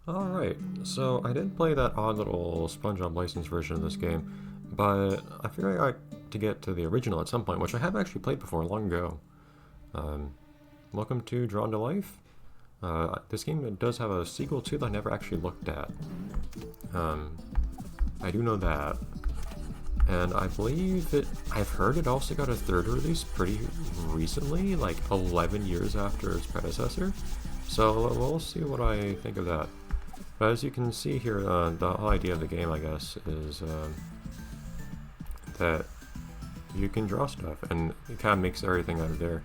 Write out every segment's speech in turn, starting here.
Alright, so I did play that odd little SpongeBob licensed version of this game, but I figured I got to get to the original at some point, which I have actually played before long ago. Um, Welcome to Drawn to Life. This game does have a sequel too that I never actually looked at. Um, I do know that, and I believe I've heard it also got a third release pretty recently, like 11 years after its predecessor. So we'll see what I think of that. But as you can see here, the whole idea of the game, I guess, is that you can draw stuff, and it kind of makes everything out of there.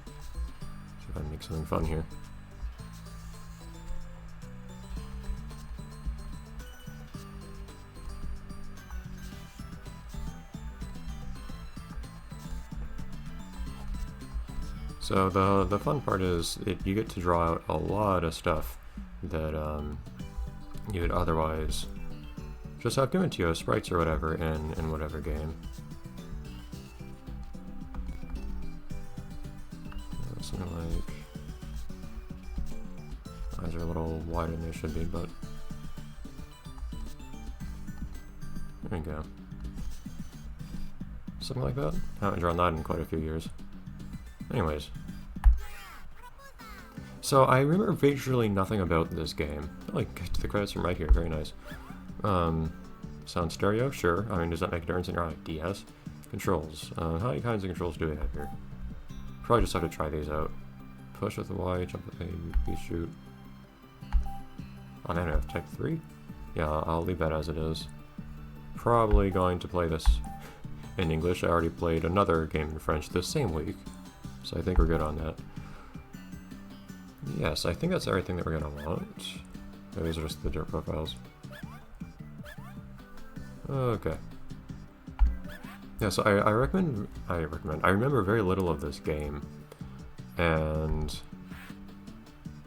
See if I can make something fun here. So the fun part is you get to draw out a lot of stuff that you would otherwise just have given to you as sprites or whatever in whatever game. Something like eyes are a little wider than they should be, but there you go. Something like that. I haven't drawn that in quite a few years. Anyways. So I remember visually nothing about this game. Like, the credits from right here, very nice. Sound stereo? Sure. I mean, does that make a difference in your ideas? Controls. How many kinds of controls do we have here? Probably just have to try these out. Push with the Y, jump with A, B, shoot. Oh, now I have Tech 3? Yeah, I'll leave that as it is. Probably going to play this in English. I already played another game in French this same week, so I think we're good on that. Yes, I think that's everything that we're gonna want. Oh, these are just the dirt profiles. Okay. Yeah, so I remember very little of this game. And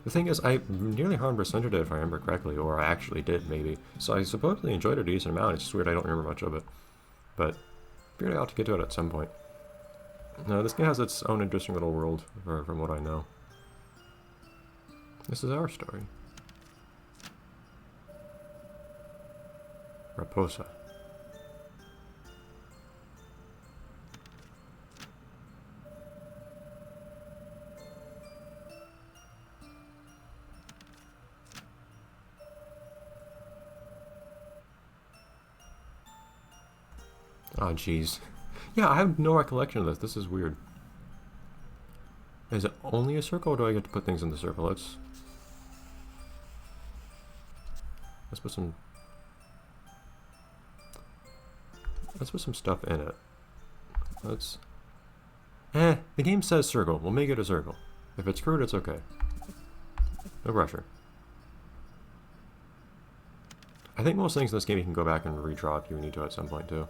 the thing is, I nearly 100%ed it if I remember correctly, or I actually did, maybe. So I supposedly enjoyed it a decent amount. It's just weird I don't remember much of it. But I figured I ought to get to it at some point. Now, this game has its own interesting little world, from what I know. This is our story. Raposa. Oh, jeez. Yeah, I have no recollection of this. This is weird. Is it only a circle, or do I get to put things in the circle? Let's put some... Let's put some stuff in it. Let's... the game says circle. We'll make it a circle. If it's screwed, it's okay. No pressure. I think most things in this game you can go back and redraw if you need to at some point, too.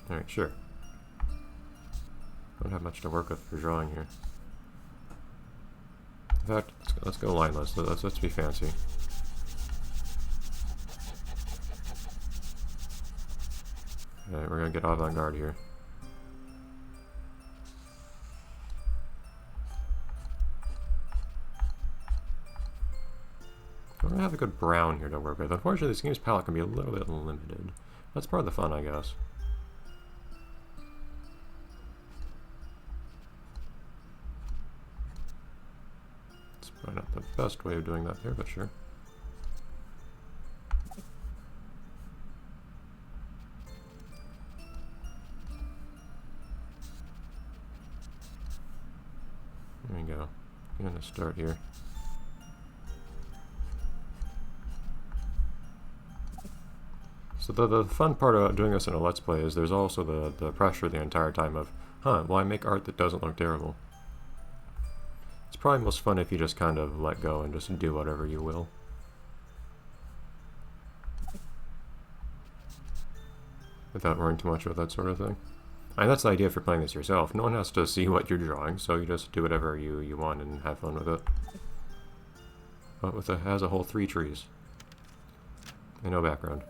Alright, sure. Don't have much to work with for drawing here. In fact, let's go lineless. Let's be fancy. Alright, we're gonna get avant-garde here. We're gonna have a good brown here to work with. Unfortunately, this game's palette can be a little bit limited. That's part of the fun, I guess. It's probably not the best way of doing that there, but sure. There we go. I'm gonna start here. So the fun part about doing this in a Let's Play is there's also the pressure the entire time of, well, I make art that doesn't look terrible. It's probably most fun if you just kind of let go and just do whatever you will. Without worrying too much about that sort of thing. And that's the idea for playing this yourself. No one has to see what you're drawing, so you just do whatever you want and have fun with it. But it has a whole 3 trees. And no background.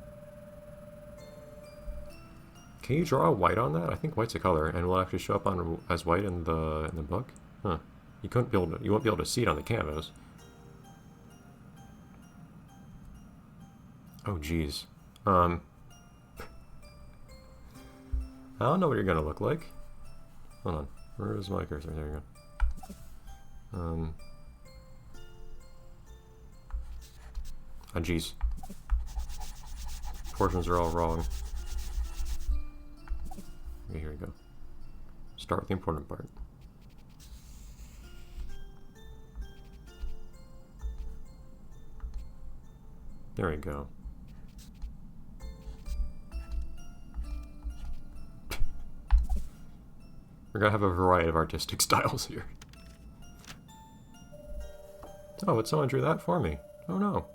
Can you draw white on that? I think white's a color, and will actually show up on as white in the book. Huh. You couldn't build it. You won't be able to see it on the canvas. Oh, jeez. I don't know what you're gonna look like. Hold on. Where is my cursor? There you go. Oh, jeez. Portions are all wrong. Okay, here we go. Start with the important part. There we go. We're gonna have a variety of artistic styles here. Oh, but someone drew that for me. Oh no.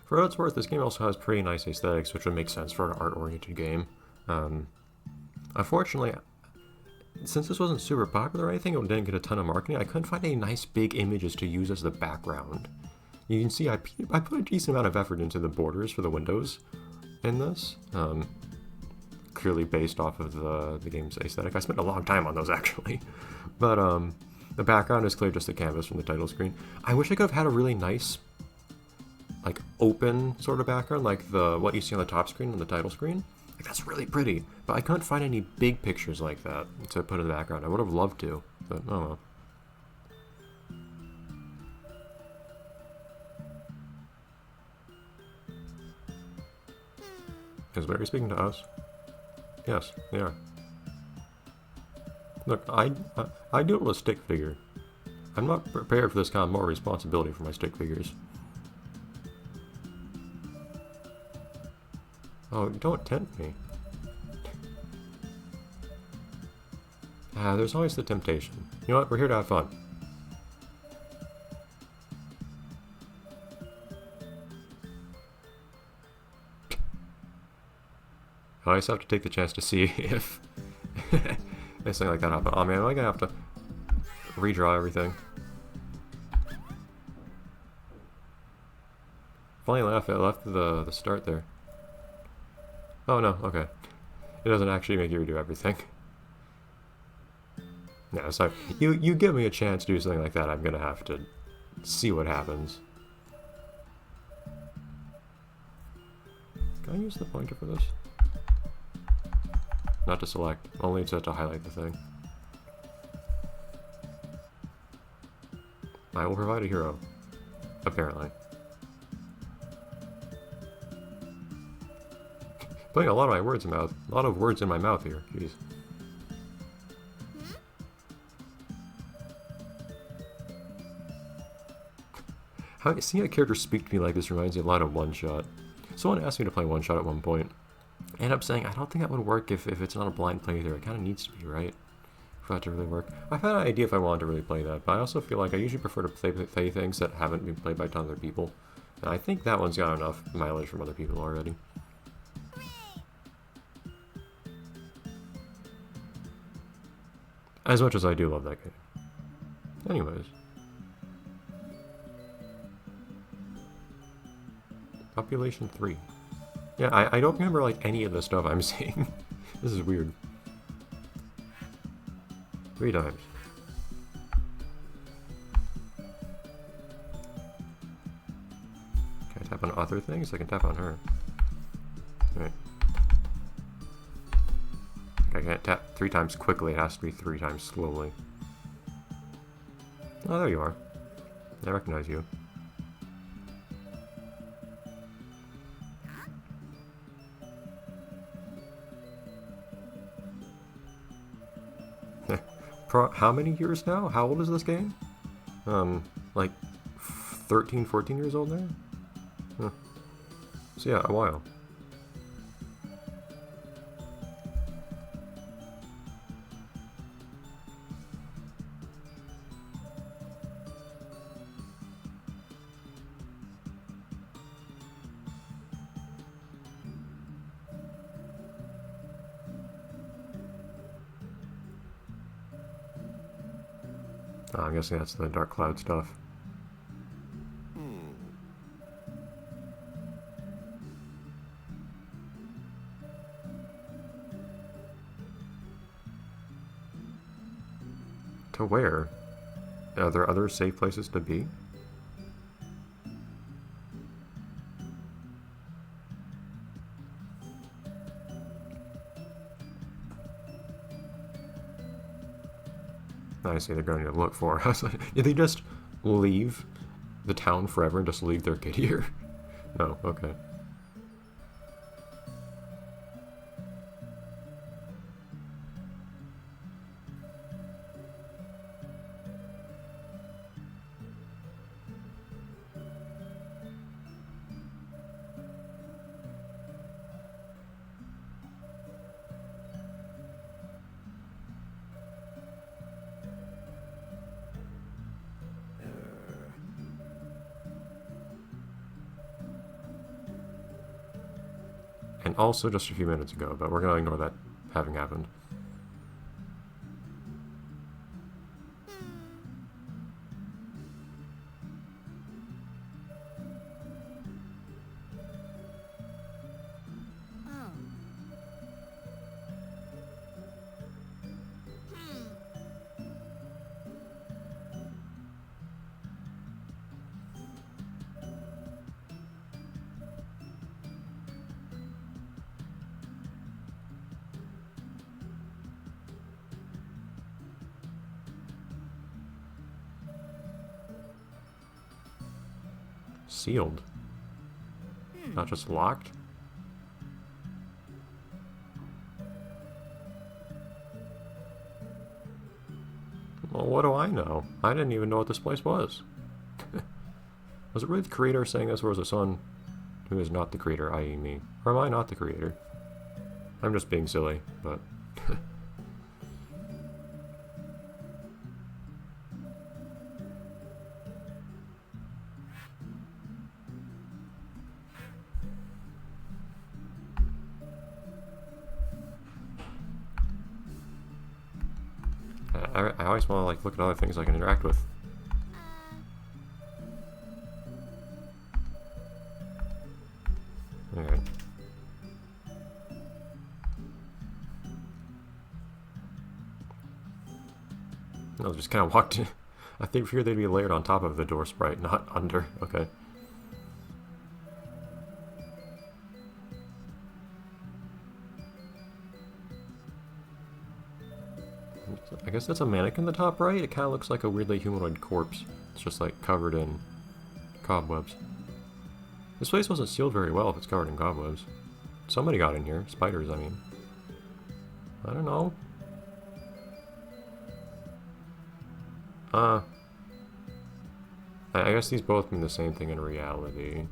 For what it's worth, this game also has pretty nice aesthetics, which would make sense for an art-oriented game. Unfortunately, since this wasn't super popular or anything, it didn't get a ton of marketing, I couldn't find any nice big images to use as the background. You can see I put a decent amount of effort into the borders for the windows in this, clearly based off of the game's aesthetic. I spent a long time on those, actually. But the background is clearly just the canvas from the title screen. I wish I could have had a really nice, like, open sort of background, like what you see on the top screen and the title screen. Like, that's really pretty, but I couldn't find any big pictures like that to put in the background. I would have loved to, but oh well. Is Larry speaking to us? Yes, they are. Look, I doodled a stick figure. I'm not prepared for this kind of more responsibility for my stick figures. Oh, don't tempt me. There's always the temptation. You know what? We're here to have fun. I always have to take the chance to see if anything like that happens. Oh man, am I gonna have to redraw everything? Funny enough, I left the start there. Oh no, okay. It doesn't actually make you redo everything. Yeah, so you give me a chance to do something like that, I'm gonna have to see what happens. Can I use the pointer for this? Not to select, only to highlight the thing. I will provide a hero. Apparently. Putting a lot of words in my mouth here. Jeez. Seeing a character speak to me like this reminds me a lot of One Shot. Someone asked me to play One Shot at one point. I ended up saying, I don't think that would work if it's not a blind playthrough. It kind of needs to be, right? For that to really work. I've had an idea if I wanted to really play that, but I also feel like I usually prefer to play things that haven't been played by a ton of other people. And I think that one's got enough mileage from other people already. As much as I do love that game. Anyways. Population 3. Yeah, I don't remember, like, any of the stuff I'm seeing. This is weird. 3 times. Can I tap on other things? I can tap on her. Alright. I can't tap 3 times quickly, it has to be 3 times slowly. Oh, there you are. I recognize you. How many years now? How old is this game? Like 13, 14 years old now? Huh. So yeah, a while. Oh, I'm guessing that's the Dark Cloud stuff. To where? Are there other safe places to be? I see they're going to look for us. Did they just leave the town forever and just leave their kid here? No, okay. And also just a few minutes ago, but we're going to ignore that having happened. Sealed. Not just locked? Well, what do I know? I didn't even know what this place was. Was it really the creator saying this, or was it someone who is not the creator, i.e. me? Or am I not the creator? I'm just being silly, but... I always want to like look at other things I can interact with. Alright. I just kind of walked in. I think here they'd be layered on top of the door sprite, not under. Okay. I guess that's a mannequin in the top right. It kind of looks like a weirdly humanoid corpse. It's just like covered in cobwebs. This place wasn't sealed very well if it's covered in cobwebs. Somebody got in here. Spiders, I mean. I don't know. I guess these both mean the same thing in reality.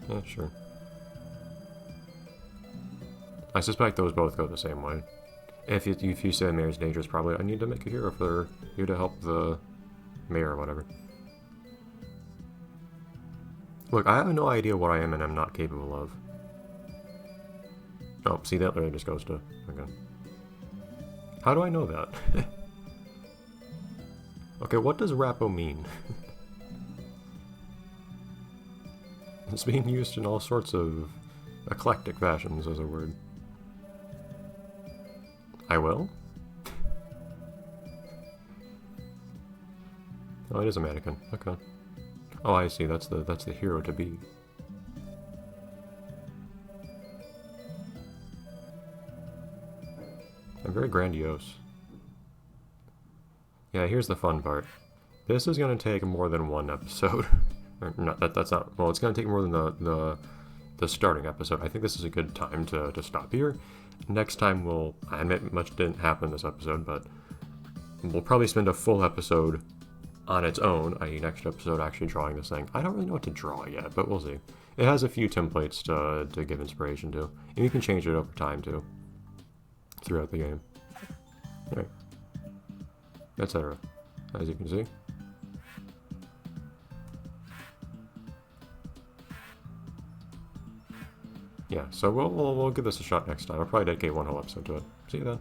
Yeah, sure. I suspect those both go the same way. If you say the mayor's dangerous, probably I need to make a hero for you to help the mayor or whatever. Look, I have no idea what I am and am not capable of. Oh, see, that literally just goes to... Okay. How do I know that? Okay, what does Rappo mean? It's being used in all sorts of eclectic fashions as a word. I will? Oh, it is a mannequin. Okay. Oh, I see. That's the hero to be. I'm very grandiose. Yeah, here's the fun part. This is going to take more than one episode. Or not, that's not... Well, it's going to take more than the starting episode. I think this is a good time to stop here. Next time we'll... I admit much didn't happen in this episode, but we'll probably spend a full episode on its own, i.e. next episode actually drawing this thing. I don't really know what to draw yet, but we'll see. It has a few templates to give inspiration to, and you can change it over time too, throughout the game. Right. Etc. As you can see. yeah, so we'll give this a shot next time. I'll probably dedicate one whole episode to it. See you then.